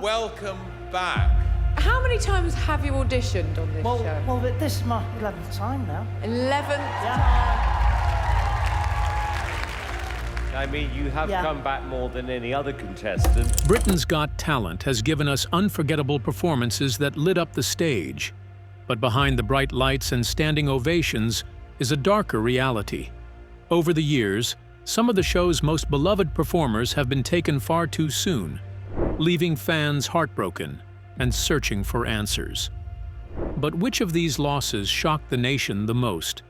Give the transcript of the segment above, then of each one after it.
welcome back. How many times have you auditioned on this show? Well, this is my 11th time now. 11th Yeah. I mean, you have come back more than any other contestant. Britain's Got Talent has given us unforgettable performances that lit up the stage. But behind the bright lights and standing ovations is a darker reality. Over the years, some of the show's most beloved performers have been taken far too soon, leaving fans heartbroken and searching for answers. But which of these losses shocked the nation the most?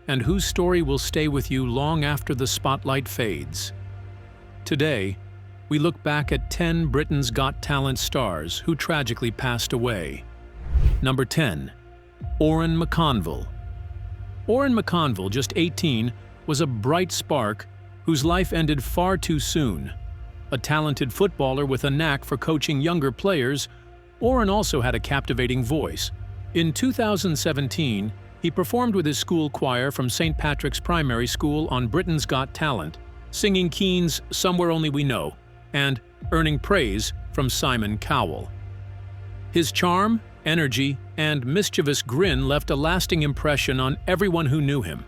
And whose story will stay with you long after the spotlight fades? Today, we look back at 10 Britain's Got Talent stars who tragically passed away. Number 10. Oran McConville. Oran McConville, just 18, was a bright spark whose life ended far too soon. A talented footballer with a knack for coaching younger players, Oran also had a captivating voice. In 2017, he performed with his school choir from St. Patrick's Primary School on Britain's Got Talent, singing Keane's Somewhere Only We Know and earning praise from Simon Cowell. His charm, energy, and mischievous grin left a lasting impression on everyone who knew him.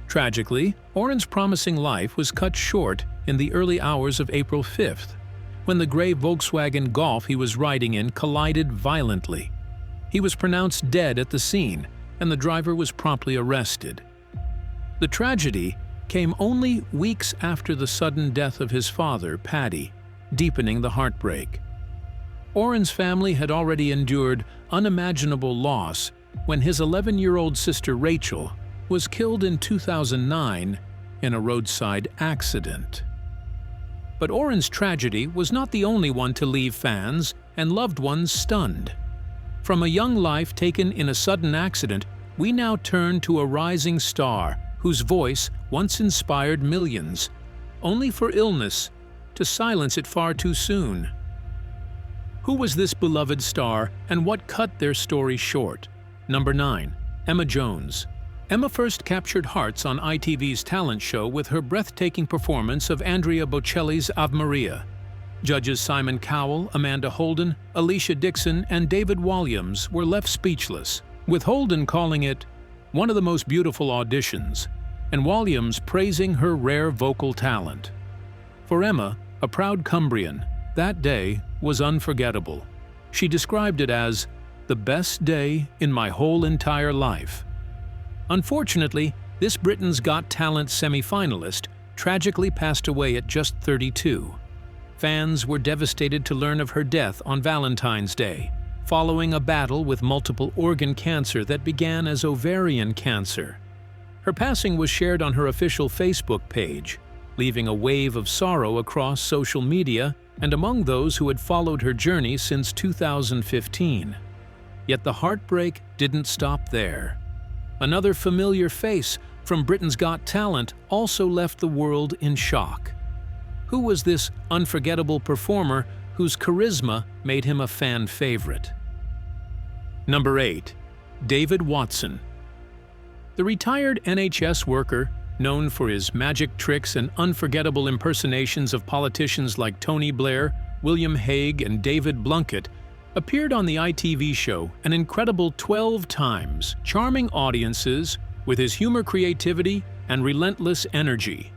Tragically, Oran's promising life was cut short in the early hours of April 5th, when the gray Volkswagen Golf he was riding in collided violently. He was pronounced dead at the scene, and the driver was promptly arrested. The tragedy came only weeks after the sudden death of his father, Paddy, deepening the heartbreak. Oran's family had already endured unimaginable loss when his 11-year-old sister Rachel was killed in 2009 in a roadside accident. But Oran's tragedy was not the only one to leave fans and loved ones stunned. From a young life taken in a sudden accident, we now turn to a rising star whose voice once inspired millions, only for illness to silence it far too soon. Who was this beloved star and what cut their story short? Number 9. Emma Jones. Emma first captured hearts on ITV's talent show with her breathtaking performance of Andrea Bocelli's Ave Maria. Judges Simon Cowell, Amanda Holden, Alicia Dixon, and David Walliams were left speechless, with Holden calling it one of the most beautiful auditions, and Walliams praising her rare vocal talent. For Emma, a proud Cumbrian, that day was unforgettable. She described it as the best day in my whole entire life. Unfortunately, this Britain's Got Talent semi-finalist tragically passed away at just 32. Fans were devastated to learn of her death on Valentine's Day, following a battle with multiple organ cancer that began as ovarian cancer. Her passing was shared on her official Facebook page, leaving a wave of sorrow across social media and among those who had followed her journey since 2015. Yet the heartbreak didn't stop there. Another familiar face from Britain's Got Talent also left the world in shock. Who was this unforgettable performer whose charisma made him a fan favorite? Number 8. David Watson. The retired NHS worker, known for his magic tricks and unforgettable impersonations of politicians like Tony Blair, William Hague, and David Blunkett, appeared on the ITV show an incredible 12 times, charming audiences with his humor, creativity, and relentless energy.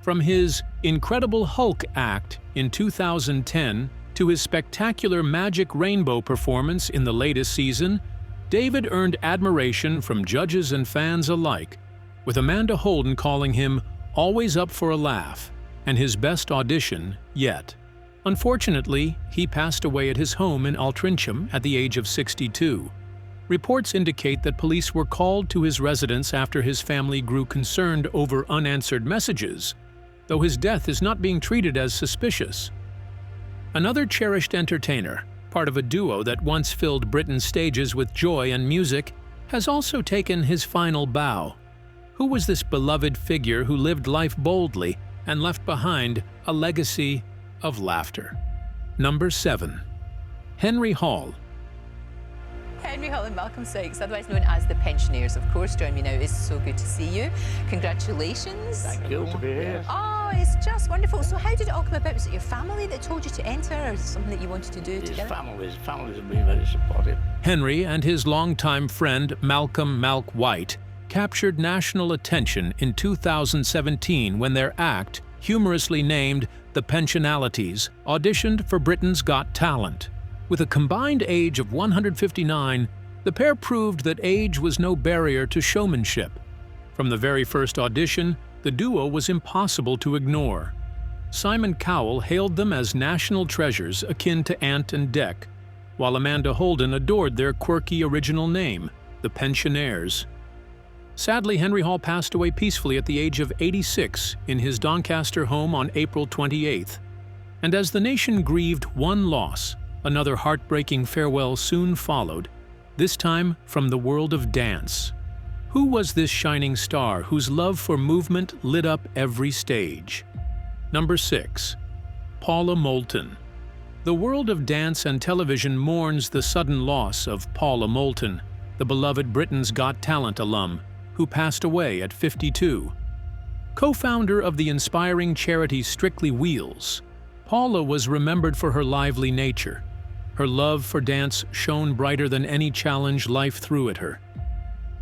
From his Incredible Hulk act in 2010 to his spectacular Magic Rainbow performance in the latest season, David earned admiration from judges and fans alike, with Amanda Holden calling him always up for a laugh and his best audition yet. Unfortunately, he passed away at his home in Altrincham at the age of 62. Reports indicate that police were called to his residence after his family grew concerned over unanswered messages, though his death is not being treated as suspicious. Another cherished entertainer, part of a duo that once filled Britain's stages with joy and music, has also taken his final bow. Who was this beloved figure who lived life boldly and left behind a legacy of laughter? Number 7. Henry Hall. Henry Hall and Malcolm Sykes, otherwise known as the Pensioners, of course, join me now. It's so good to see you. Congratulations. Thank you to be here. Oh, Oh, it's just wonderful. So how did it all come about? Was it your family that told you to enter, or is it something that you wanted to do together? His families have been very supportive. Henry and his longtime friend Malcolm "Malk" White captured national attention in 2017 when their act, humorously named The Pensionalities, auditioned for Britain's Got Talent. With a combined age of 159, the pair proved that age was no barrier to showmanship. From the very first audition, the duo was impossible to ignore. Simon Cowell hailed them as national treasures akin to Ant and Dec, while Amanda Holden adored their quirky original name, the Pensionaires. Sadly, Henry Hall passed away peacefully at the age of 86 in his Doncaster home on April 28th. And as the nation grieved one loss, another heartbreaking farewell soon followed, this time from the world of dance. Who was this shining star whose love for movement lit up every stage? Number 6. Paula Moulton. The world of dance and television mourns the sudden loss of Paula Moulton, the beloved Britain's Got Talent alum, who passed away at 52. Co-founder of the inspiring charity Strictly Wheels, Paula was remembered for her lively nature. Her love for dance shone brighter than any challenge life threw at her.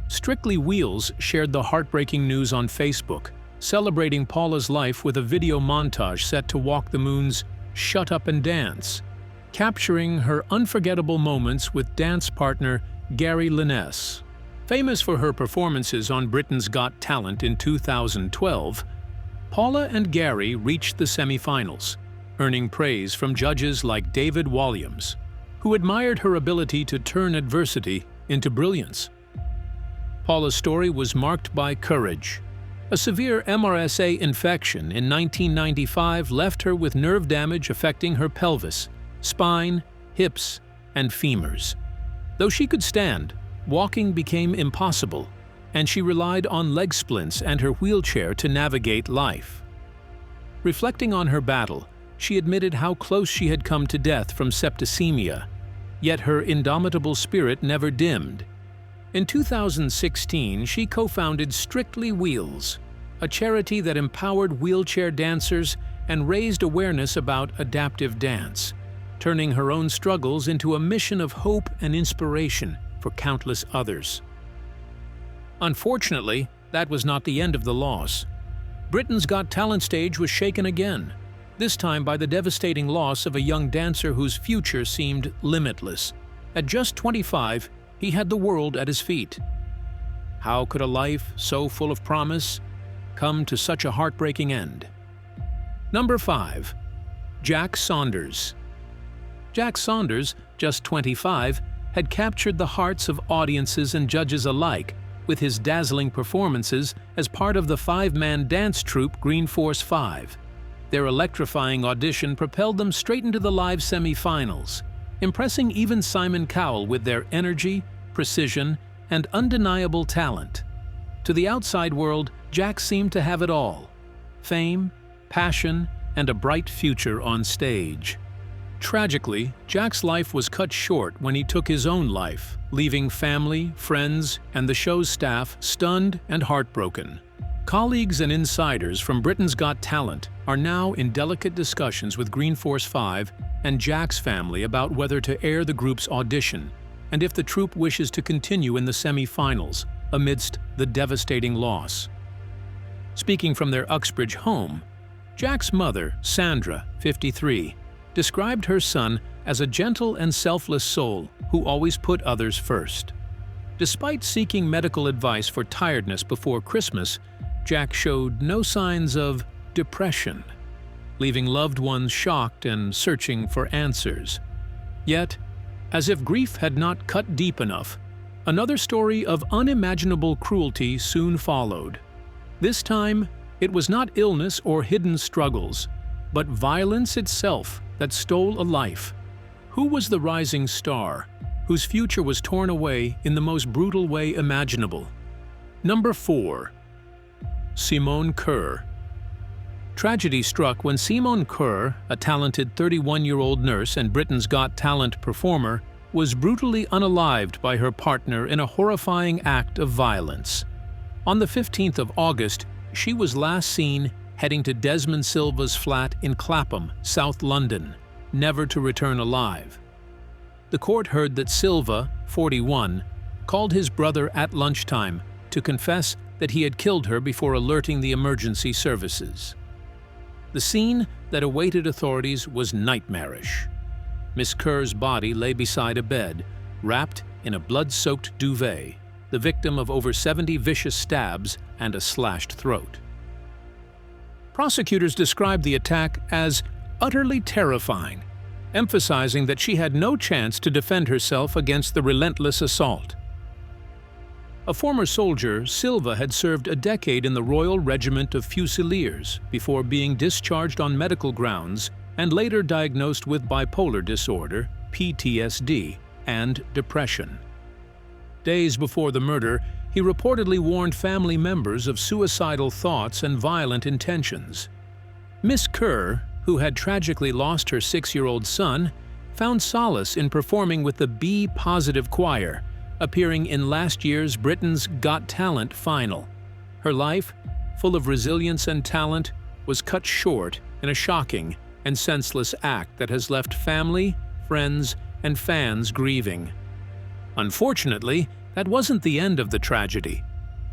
Strictly Wheels shared the heartbreaking news on Facebook, celebrating Paula's life with a video montage set to Walk the Moon's Shut Up and Dance, capturing her unforgettable moments with dance partner Gary Linnes. Famous for her performances on Britain's Got Talent in 2012, Paula and Gary reached the semi-finals, earning praise from judges like David Walliams, who admired her ability to turn adversity into brilliance. Paula's story was marked by courage. A severe MRSA infection in 1995 left her with nerve damage affecting her pelvis, spine, hips, and femurs. Though she could stand, walking became impossible, and she relied on leg splints and her wheelchair to navigate life. Reflecting on her battle, she admitted how close she had come to death from septicemia, yet her indomitable spirit never dimmed. In 2016, she co-founded Strictly Wheels, a charity that empowered wheelchair dancers and raised awareness about adaptive dance, turning her own struggles into a mission of hope and inspiration for countless others. Unfortunately, that was not the end of the loss. Britain's Got Talent stage was shaken again, this time by the devastating loss of a young dancer whose future seemed limitless. At just 25, he had the world at his feet. How could a life so full of promise come to such a heartbreaking end? Number 5. Jack Saunders. Jack Saunders, just 25, had captured the hearts of audiences and judges alike with his dazzling performances as part of the 5-man dance troupe Green Force 5. Their electrifying audition propelled them straight into the live semi-finals, impressing even Simon Cowell with their energy, precision, and undeniable talent. To the outside world, Jack seemed to have it all: fame, passion, and a bright future on stage. Tragically, Jack's life was cut short when he took his own life, leaving family, friends, and the show's staff stunned and heartbroken. Colleagues and insiders from Britain's Got Talent are now in delicate discussions with Green Force 5 and Jack's family about whether to air the group's audition and if the troupe wishes to continue in the semi-finals amidst the devastating loss. Speaking from their Uxbridge home, Jack's mother, Sandra, 53, described her son as a gentle and selfless soul who always put others first. Despite seeking medical advice for tiredness before Christmas, Jack showed no signs of depression, leaving loved ones shocked and searching for answers. Yet, as if grief had not cut deep enough, another story of unimaginable cruelty soon followed. This time, it was not illness or hidden struggles, but violence itself that stole a life. Who was the rising star, whose future was torn away in the most brutal way imaginable? Number 4. Simone Kerr. Tragedy struck when Simone Kerr, a talented 31-year-old nurse and Britain's Got Talent performer, was brutally unalived by her partner in a horrifying act of violence. On the 15th of August, she was last seen heading to Desmond Silva's flat in Clapham, South London, never to return alive. The court heard that Silva, 41, called his brother at lunchtime to confess that he had killed her before alerting the emergency services. The scene that awaited authorities was nightmarish. Miss Kerr's body lay beside a bed, wrapped in a blood-soaked duvet, the victim of over 70 vicious stabs and a slashed throat. Prosecutors described the attack as utterly terrifying, emphasizing that she had no chance to defend herself against the relentless assault. A former soldier, Silva had served a decade in the Royal Regiment of Fusiliers before being discharged on medical grounds and later diagnosed with bipolar disorder, PTSD, and depression. Days before the murder, he reportedly warned family members of suicidal thoughts and violent intentions. Miss Kerr, who had tragically lost her 6-year-old son, found solace in performing with the B-positive choir, appearing in last year's Britain's Got Talent final. Her life, full of resilience and talent, was cut short in a shocking and senseless act that has left family, friends, and fans grieving. Unfortunately, that wasn't the end of the tragedy.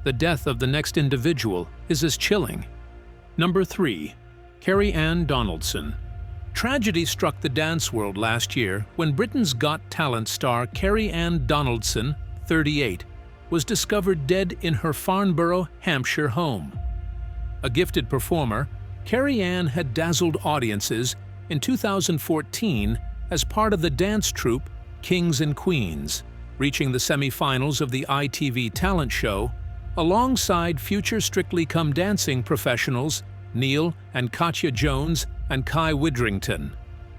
The death of the next individual is as chilling. Number 3. Carrie Ann Donaldson. Tragedy struck the dance world last year when Britain's Got Talent star Carrie Ann Donaldson, 38, was discovered dead in her Farnborough, Hampshire home. A gifted performer, Carrie Ann had dazzled audiences in 2014 as part of the dance troupe Kings and Queens, reaching the semi-finals of the ITV talent show alongside future Strictly Come Dancing professionals Neil and Katya Jones and Kai Widrington.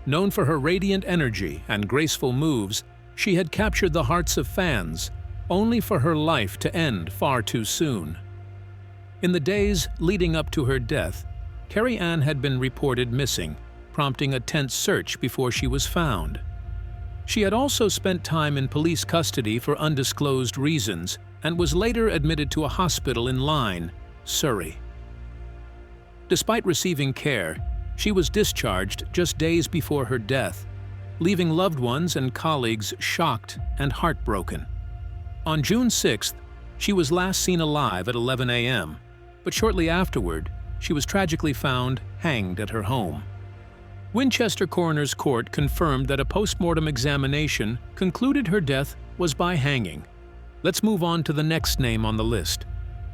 Known for her radiant energy and graceful moves, she had captured the hearts of fans, only for her life to end far too soon. In the days leading up to her death, Carrie Ann had been reported missing, prompting a tense search before she was found. She had also spent time in police custody for undisclosed reasons and was later admitted to a hospital in Lyne, Surrey. Despite receiving care, she was discharged just days before her death, leaving loved ones and colleagues shocked and heartbroken. On June 6th, she was last seen alive at 11 a.m., but shortly afterward, she was tragically found hanged at her home. Winchester Coroner's Court confirmed that a post-mortem examination concluded her death was by hanging. Let's move on to the next name on the list.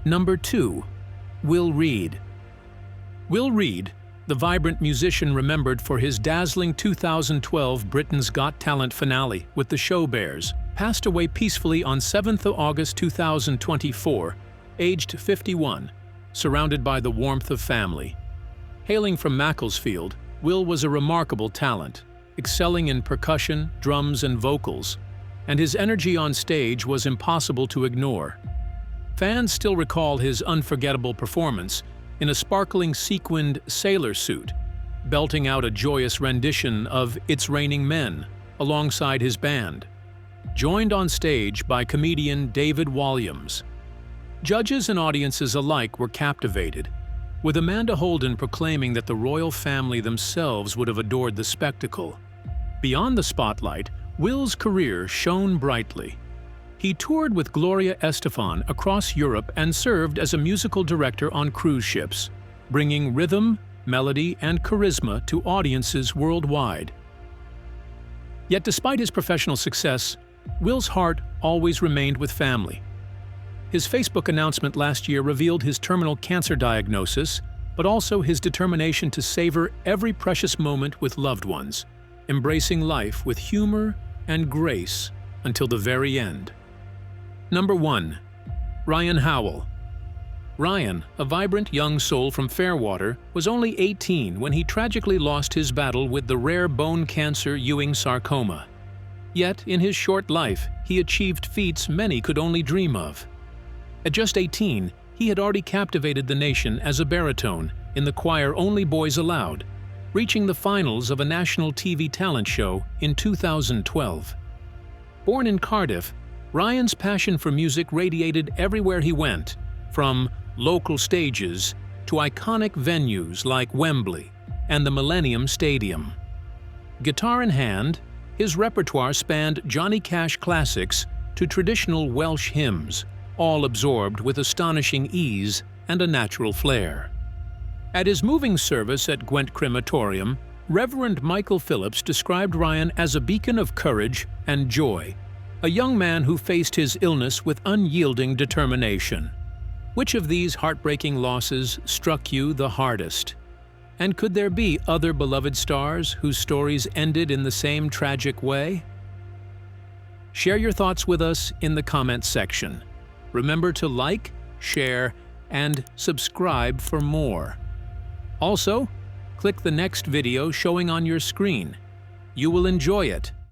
Number 2. Will Reed. Will Reed, the vibrant musician remembered for his dazzling 2012 Britain's Got Talent finale with the Show Bears, passed away peacefully on 7th of August 2024, aged 51, surrounded by the warmth of family. Hailing from Macclesfield, Will was a remarkable talent, excelling in percussion, drums, and vocals, and his energy on stage was impossible to ignore. Fans still recall his unforgettable performance in a sparkling sequined sailor suit, belting out a joyous rendition of It's Raining Men alongside his band, joined on stage by comedian David Walliams. Judges and audiences alike were captivated, with Amanda Holden proclaiming that the royal family themselves would have adored the spectacle. Beyond the spotlight, Will's career shone brightly. He toured with Gloria Estefan across Europe and served as a musical director on cruise ships, bringing rhythm, melody, and charisma to audiences worldwide. Yet despite his professional success, Will's heart always remained with family. His Facebook announcement last year revealed his terminal cancer diagnosis, but also his determination to savor every precious moment with loved ones, embracing life with humor and grace until the very end. Number 1. Ryan Howell. Ryan, a vibrant young soul from Fairwater, was only 18 when he tragically lost his battle with the rare bone cancer Ewing sarcoma. Yet, in his short life, he achieved feats many could only dream of. At just 18, he had already captivated the nation as a baritone in the choir Only Boys Allowed, reaching the finals of a national TV talent show in 2012. Born in Cardiff, Ryan's passion for music radiated everywhere he went, from local stages to iconic venues like Wembley and the Millennium Stadium. Guitar in hand, his repertoire spanned Johnny Cash classics to traditional Welsh hymns, all absorbed with astonishing ease and a natural flair. At his moving service at Gwent Crematorium, Reverend Michael Phillips described Ryan as a beacon of courage and joy, a young man who faced his illness with unyielding determination. Which of these heartbreaking losses struck you the hardest? And could there be other beloved stars whose stories ended in the same tragic way? Share your thoughts with us in the comments section. Remember to like, share, and subscribe for more. Also, click the next video showing on your screen. You will enjoy it